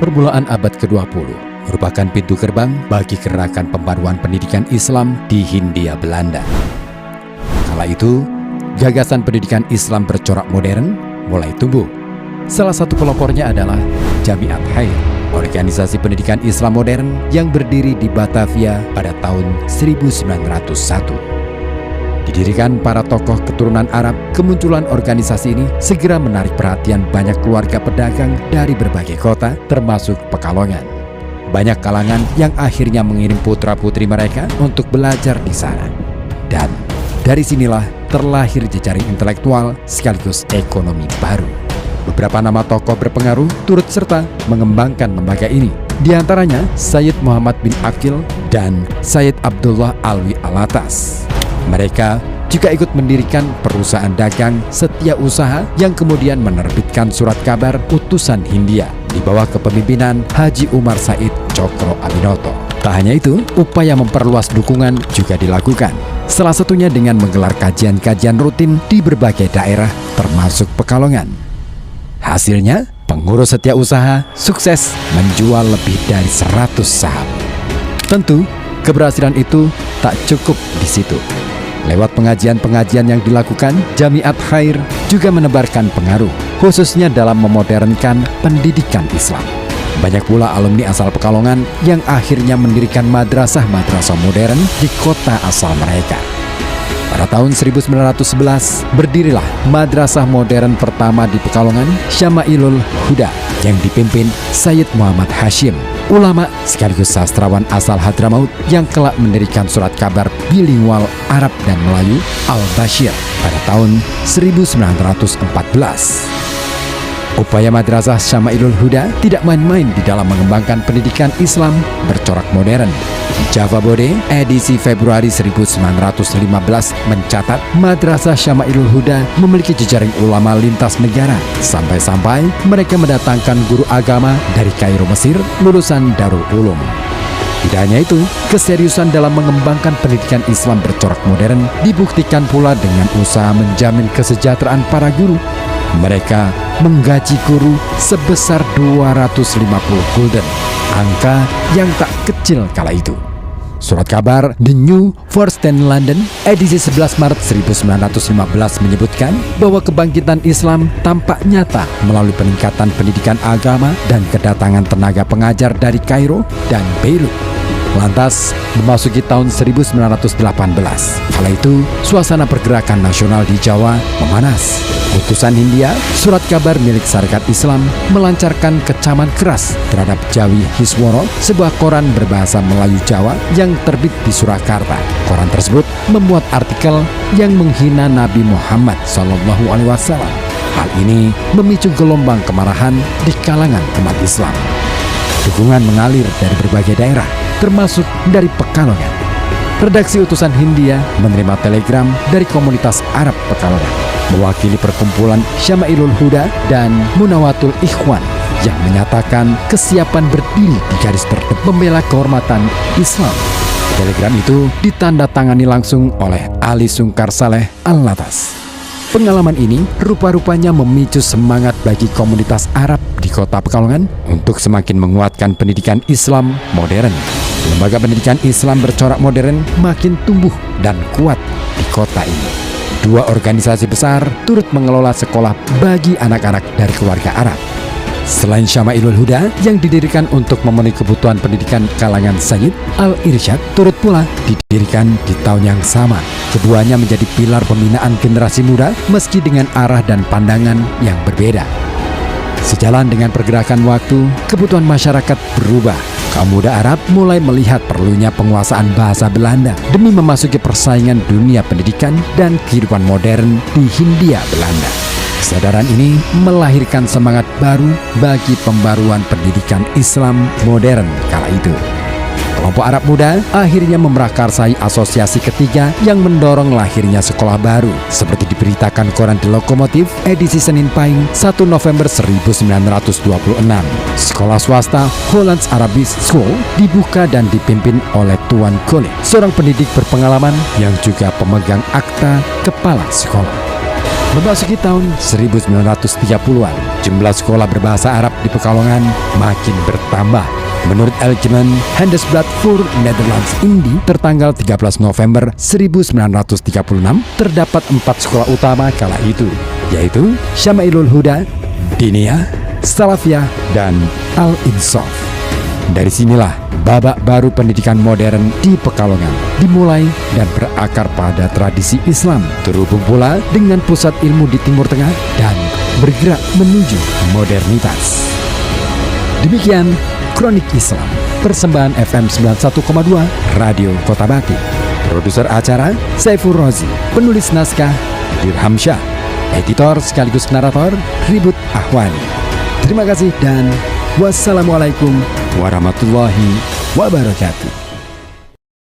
permulaan abad ke-20 merupakan pintu gerbang bagi gerakan pembaruan pendidikan Islam di Hindia Belanda. Kala itu, gagasan pendidikan Islam bercorak modern mulai tumbuh. Salah satu pelopornya adalah Jamiat Khair, organisasi pendidikan Islam modern yang berdiri di Batavia pada tahun 1901. Didirikan para tokoh keturunan Arab, kemunculan organisasi ini segera menarik perhatian banyak keluarga pedagang dari berbagai kota, termasuk Pekalongan. Banyak kalangan yang akhirnya mengirim putra-putri mereka untuk belajar di sana. Dan dari sinilah terlahir jejaring intelektual sekaligus ekonomi baru. Beberapa nama tokoh berpengaruh turut serta mengembangkan lembaga ini. Di antaranya Sayyid Muhammad bin Aqil dan Sayyid Abdullah Alwi Alatas. Mereka juga ikut mendirikan perusahaan dagang Setiausaha yang kemudian menerbitkan surat kabar utusan Hindia di bawah kepemimpinan Haji Umar Said Cokro Aminoto. Tak hanya itu, upaya memperluas dukungan juga dilakukan. Salah satunya dengan menggelar kajian-kajian rutin di berbagai daerah termasuk Pekalongan. Hasilnya, pengurus Setiausaha sukses menjual lebih dari 100 saham. Tentu, keberhasilan itu tak cukup di situ. Lewat pengajian-pengajian yang dilakukan, Jamiat Khair juga menebarkan pengaruh, khususnya dalam memodernkan pendidikan Islam. Banyak pula alumni asal Pekalongan yang akhirnya mendirikan madrasah-madrasah modern di kota asal mereka. Pada tahun 1911, berdirilah madrasah modern pertama di Pekalongan, Syama'ilul Huda, yang dipimpin Sayyid Muhammad Hashim, ulama sekaligus sastrawan asal Hadramaut yang kelak mendirikan surat kabar bilingual Arab dan Melayu Al-Bashir pada tahun 1914. Upaya Madrasah Syama'ilul Huda tidak main-main di dalam mengembangkan pendidikan Islam bercorak modern. Java Bode, edisi Februari 1915 mencatat Madrasah Syama'ilul Huda memiliki jejaring ulama lintas negara, sampai-sampai mereka mendatangkan guru agama dari Kairo, Mesir, lulusan Darul Ulum. Tidak hanya itu, keseriusan dalam mengembangkan pendidikan Islam bercorak modern dibuktikan pula dengan usaha menjamin kesejahteraan para guru. Mereka menggaji guru sebesar 250 gulden, angka yang tak kecil kala itu. Surat kabar The New Forsten London edisi 11 Maret 1915 menyebutkan bahwa kebangkitan Islam tampak nyata melalui peningkatan pendidikan agama dan kedatangan tenaga pengajar dari Kairo dan Beirut. Lantas, memasuki tahun 1918, kala itu suasana pergerakan nasional di Jawa memanas. Utusan Hindia, surat kabar milik Sarekat Islam, melancarkan kecaman keras terhadap Jawi Hisworo, sebuah koran berbahasa Melayu Jawa yang terbit di Surakarta. Koran tersebut memuat artikel yang menghina Nabi Muhammad SAW. Hal ini memicu gelombang kemarahan di kalangan umat Islam. Dukungan mengalir dari berbagai daerah, termasuk dari Pekalongan. Redaksi utusan Hindia menerima telegram dari komunitas Arab Pekalongan, mewakili perkumpulan Syama'ilul Huda dan Munawatul Ikhwan yang menyatakan kesiapan berdiri di garis terdepan membela kehormatan Islam. Telegram itu ditandatangani langsung oleh Ali Sungkar Saleh Alatas. Pengalaman ini rupa-rupanya memicu semangat bagi komunitas Arab di kota Pekalongan untuk semakin menguatkan pendidikan Islam modern. Lembaga pendidikan Islam bercorak modern makin tumbuh dan kuat di kota ini. Dua organisasi besar turut mengelola sekolah bagi anak-anak dari keluarga Arab. Selain Syama'ilul Huda yang didirikan untuk memenuhi kebutuhan pendidikan kalangan Sayyid, Al-Irsyad turut pula didirikan di tahun yang sama. Keduanya menjadi pilar pembinaan generasi muda meski dengan arah dan pandangan yang berbeda. Sejalan dengan pergerakan waktu, kebutuhan masyarakat berubah. Kaum muda Arab mulai melihat perlunya penguasaan bahasa Belanda demi memasuki persaingan dunia pendidikan dan kehidupan modern di Hindia Belanda. Kesadaran ini melahirkan semangat baru bagi pembaruan pendidikan Islam modern kala itu. Kelompok Arab muda akhirnya memprakarsai asosiasi ketiga yang mendorong lahirnya sekolah baru, seperti diberitakan koran The Lokomotif edisi Senin Pahing 1 November 1926. Sekolah swasta Hollands Arabic School dibuka dan dipimpin oleh Tuan Kole, seorang pendidik berpengalaman yang juga pemegang akta kepala sekolah. Memasuki tahun 1930-an, jumlah sekolah berbahasa Arab di Pekalongan makin bertambah. Menurut Algemeen Handelsblad voor Nederlands Indi tertanggal 13 November 1936, terdapat 4 sekolah utama kala itu, yaitu Syama'ilul Huda, Diniyah, Salafiyah, dan Al-Insaf. Dari sinilah babak baru pendidikan modern di Pekalongan dimulai dan berakar pada tradisi Islam, terhubung pula dengan pusat ilmu di Timur Tengah dan bergerak menuju modernitas. Demikian Kronik Islam, persembahan FM 91,2 Radio Kota Batu. Produser acara Saiful Rozi, penulis naskah Dirham Syah, editor sekaligus narator Ribut Ahwani. Terima kasih dan wassalamualaikum warahmatullahi wabarakatuh.